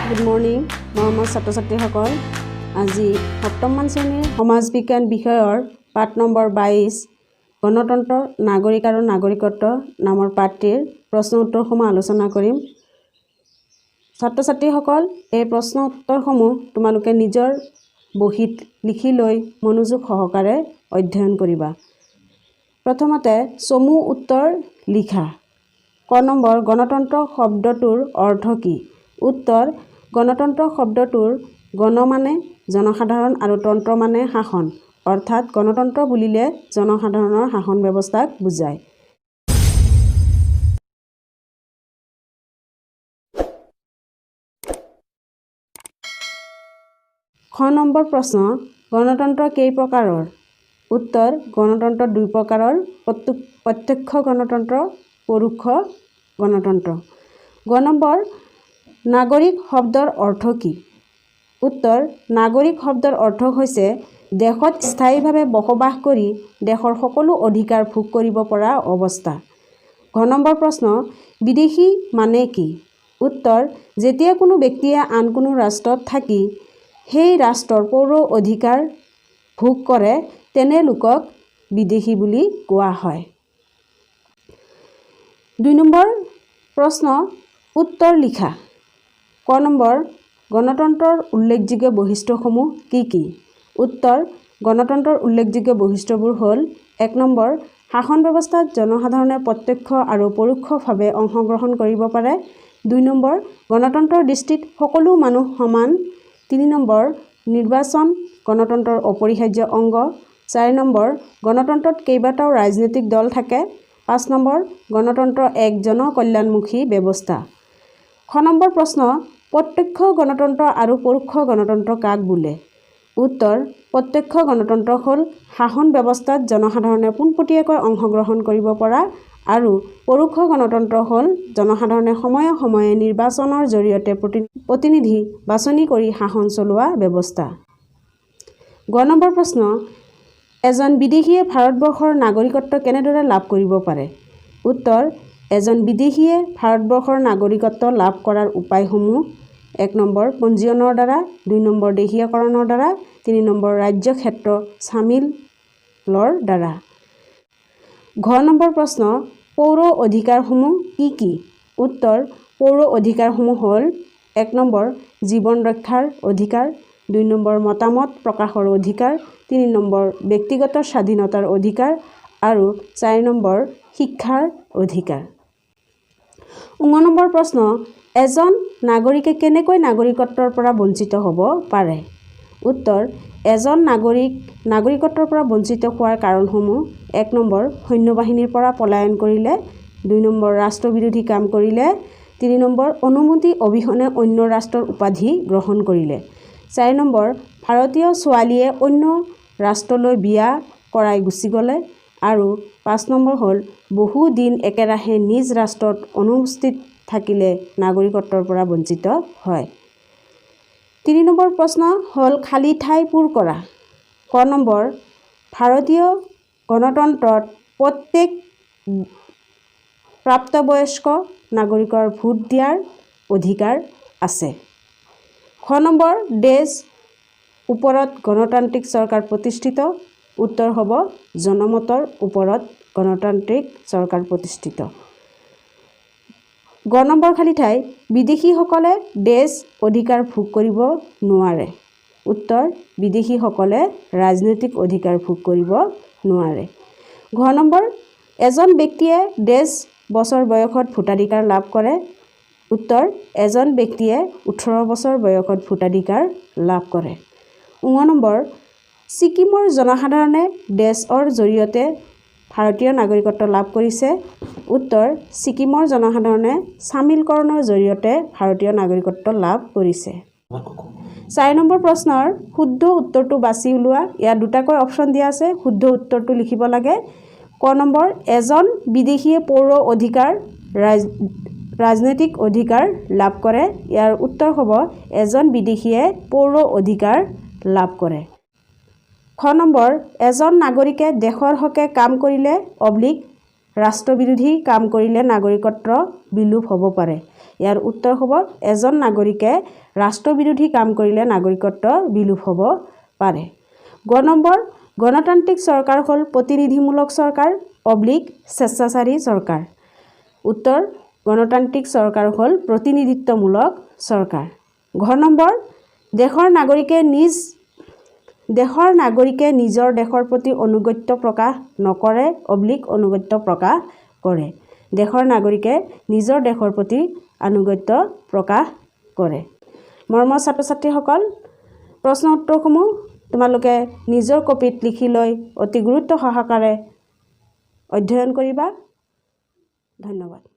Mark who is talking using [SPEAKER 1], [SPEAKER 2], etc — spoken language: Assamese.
[SPEAKER 1] গুড মৰ্ণিং মৰমৰ ছাত্ৰ ছাত্ৰীসকল আজি সপ্তমমান শ্ৰেণীৰ সমাজ বিজ্ঞান বিষয়ৰ পাঠ নম্বৰ 22 গণতন্ত্ৰ নাগৰিক আৰু নাগৰিকত্ব নামৰ পাঠটিৰ প্ৰশ্ন উত্তৰসমূহ আলোচনা কৰিম। ছাত্ৰ ছাত্ৰীসকল এই প্ৰশ্ন উত্তৰসমূহ তোমালোকে নিজৰ বহীত লিখি লৈ মনোযোগ সহকাৰে অধ্যয়ন কৰিবা। প্ৰথমতে চমু উত্তৰ লিখা। ক নম্বৰ গণতন্ত্ৰ শব্দটোৰ অৰ্থ কি? উত্তৰ গণতন্ত্ৰ শব্দটোৰ গণ মানে জনসাধাৰণ আৰু তন্ত্ৰ মানে শাসন, অৰ্থাৎ গণতন্ত্ৰ বুলিলে জনসাধাৰণৰ শাসন ব্যৱস্থাক বুজায়। খ নম্বৰ প্ৰশ্ন গণতন্ত্ৰ কেই প্ৰকাৰৰ? উত্তৰ গণতন্ত্ৰ দুই প্ৰকাৰৰ, প্ৰত্যক্ষ গণতন্ত্ৰ, পৰোক্ষ গণতন্ত্ৰ। গ নম্বৰ নাগৰিক শব্দৰ অৰ্থ কি? উত্তৰ নাগৰিক শব্দৰ অৰ্থ হৈছে দেশত স্থায়ীভাৱে বসবাস কৰি দেশৰ সকলো অধিকাৰ ভোগ কৰিব পৰা অৱস্থা। ঘ নম্বৰ প্ৰশ্ন বিদেশী মানে কি? উত্তৰ যেতিয়া কোনো ব্যক্তিয়ে আন কোনো ৰাষ্ট্ৰত থাকি সেই ৰাষ্ট্ৰৰ পৌৰ অধিকাৰ ভোগ কৰে তেনে লোকক বিদেশী বুলি কোৱা হয়। ২ নম্বৰ প্ৰশ্ন উত্তৰ লিখা। ক নম্বৰ গণতন্ত্ৰৰ উল্লেখযোগ্য বৈশিষ্ট্যসমূহ কি কি? উত্তৰ গণতন্ত্ৰৰ উল্লেখযোগ্য বৈশিষ্ট্যবোৰ হ'ল ১ নম্বৰ শাসন ব্যৱস্থাত জনসাধাৰণে প্ৰত্যক্ষ আৰু পৰোক্ষভাৱে অংশগ্ৰহণ কৰিব পাৰে। ২ নম্বৰ গণতন্ত্ৰৰ দৃষ্টিত সকলো মানুহ সমান। ৩ নম্বৰ নিৰ্বাচন গণতন্ত্ৰৰ অপৰিহাৰ্য অংগ। ৪ নম্বৰ গণতন্ত্ৰত কেইবাটাও ৰাজনৈতিক দল থাকে। ৫ নম্বৰ গণতন্ত্ৰ এক জনকল্যাণমুখী ব্যৱস্থা। খ নম্বৰ প্ৰশ্ন প্ৰত্যক্ষ গণতন্ত্ৰ আৰু পৰোক্ষ গণতন্ত্ৰ কাক বোলে? উত্তৰ প্ৰত্যক্ষ গণতন্ত্ৰ হ'ল শাসন ব্যৱস্থাত জনসাধাৰণে পোনপটীয়াকৈ অংশগ্ৰহণ কৰিব পৰা আৰু পৰোক্ষ গণতন্ত্ৰ হ'ল জনসাধাৰণে সময়ে সময়ে নিৰ্বাচনৰ জৰিয়তে প্ৰতিনিধি বাছনি কৰি শাসন চলোৱা ব্যৱস্থা। গ নম্বৰ প্ৰশ্ন এজন বিদেশীয়ে ভাৰতবৰ্ষৰ নাগৰিকত্ব কেনেদৰে লাভ কৰিব পাৰে? উত্তৰ এজন বিদেশীয়ে ভাৰতবৰ্ষৰ নাগৰিকত্ব লাভ কৰাৰ উপায়সমূহ ১ নম্বৰ পঞ্জীয়নৰ দ্বাৰা, ২ নম্বৰ দেশীয়কৰণৰ দ্বাৰা, ৩ নম্বৰ ৰাজ্য ক্ষেত্ৰ চামিলৰ দ্বাৰা। ঘ নম্বৰ প্ৰশ্ন পৌৰ অধিকাৰসমূহ কি কি? উত্তৰ পৌৰ অধিকাৰসমূহ হ'ল ১ নম্বৰ জীৱন ৰক্ষাৰ অধিকাৰ, ২ নম্বৰ মতামত প্ৰকাশৰ অধিকাৰ, ৩ নম্বৰ ব্যক্তিগত স্বাধীনতাৰ অধিকাৰ আৰু ৪ নম্বৰ শিক্ষাৰ অধিকাৰ। ঙ নম্বৰ প্ৰশ্ন এজন নাগৰিকে কেনেকৈ নাগৰিকত্বৰ পৰা বঞ্চিত হ'ব পাৰে? উত্তৰ এজন নাগৰিকত্বৰ পৰা বঞ্চিত হোৱাৰ কাৰণসমূহ ১ নম্বৰ সৈন্যবাহিনীৰ পৰা পলায়ন কৰিলে, ২ নম্বৰ ৰাষ্ট্ৰবিৰোধী কাম কৰিলে, ৩ নম্বৰ অনুমতি অবিহনে অন্য ৰাষ্ট্ৰৰ উপাধি গ্ৰহণ কৰিলে, ৪ নম্বৰ ভাৰতীয় ছোৱালীয়ে অন্য ৰাষ্ট্ৰলৈ বিয়া কৰাই গুচি গ'লে আৰু ৫ নম্বৰ হ'ল বহু দিন একেৰাহে নিজ ৰাষ্ট্ৰত অনুপস্থিত থাকিলে নাগৰিকত্বৰ পৰা বঞ্চিত হয়। ৩ নম্বৰ প্ৰশ্ন হ'ল খালী ঠাই পূৰ কৰা। ক নম্বৰ ভাৰতীয় গণতন্ত্ৰত প্ৰত্যেক প্ৰাপ্তবয়স্ক নাগৰিকৰ ভোট দিয়াৰ অধিকাৰ আছে। খ নম্বৰ দেশ ওপৰত গণতান্ত্ৰিক চৰকাৰ প্ৰতিষ্ঠিত। উত্তৰ হ'ব জনমতৰ ওপৰত গণতান্ত্ৰিক চৰকাৰ প্ৰতিষ্ঠিত। গ নম্বৰ খালী ঠাই বিদেশীসকলে দেশ অধিকাৰ ভোগ কৰিব নোৱাৰে। উত্তৰ বিদেশীসকলে ৰাজনৈতিক অধিকাৰ ভোগ কৰিব নোৱাৰে। ঘ নম্বৰ এজন ব্যক্তিয়ে ১.৫ বছৰ বয়সত ভোটাধিকাৰ লাভ কৰে। উত্তৰ এজন ব্যক্তিয়ে ১৮ বছৰ বয়সত ভোটাধিকাৰ লাভ কৰে। ঙ নম্বৰ ছিকিমৰ জনসাধাৰণে ডেছৰ জৰিয়তে ভাৰতীয় নাগৰিকত্ব লাভ কৰিছে। উত্তৰ ছিকিমৰ জনসাধাৰণে চামিলকৰণৰ জৰিয়তে ভাৰতীয় নাগৰিকত্ব লাভ কৰিছে। ৪ নম্বৰ প্ৰশ্নৰ শুদ্ধ উত্তৰটো বাছি উলিওৱা। ইয়াত দুটাকৈ অপশ্যন দিয়া আছে, শুদ্ধ উত্তৰটো লিখিব লাগে। ক নম্বৰ এজন বিদেশীয়ে পৌৰ অধিকাৰ ৰাজনৈতিক অধিকাৰ লাভ কৰে। ইয়াৰ উত্তৰ হ'ব এজন বিদেশীয়ে পৌৰ অধিকাৰ লাভ কৰে। খ নম্বৰ এজন নাগৰিকে দেশৰ হকে কাম কৰিলে ৰাষ্ট্ৰবিৰোধী কাম কৰিলে নাগৰিকত্ব বিলোপ হ'ব পাৰে। ইয়াৰ উত্তৰ হ'ব এজন নাগৰিকে ৰাষ্ট্ৰবিৰোধী কাম কৰিলে নাগৰিকত্ব বিলোপ হ'ব পাৰে। গ নম্বৰ গণতান্ত্ৰিক চৰকাৰ হ'ল প্ৰতিনিধিমূলক চৰকাৰ অব্লিক স্বেচ্ছাচাৰী চৰকাৰ। উত্তৰ গণতান্ত্ৰিক চৰকাৰ হ'ল প্ৰতিনিধিত্বমূলক চৰকাৰ। ঘ নম্বৰ দেশৰ নাগৰিকে নিজৰ দেশৰ প্ৰতি আনুগত্য প্ৰকাশ নকৰে অব্লিক আনুগত্য প্ৰকাশ কৰে। দেশৰ নাগৰিকে নিজৰ দেশৰ প্ৰতি আনুগত্য প্ৰকাশ কৰে। মৰমৰ ছাত্ৰ ছাত্ৰীসকল, প্ৰশ্ন উত্তৰসমূহ তোমালোকে নিজৰ কপিত লিখি লৈ অতি গুৰুত্ব সহকাৰে অধ্যয়ন কৰিবা। ধন্যবাদ।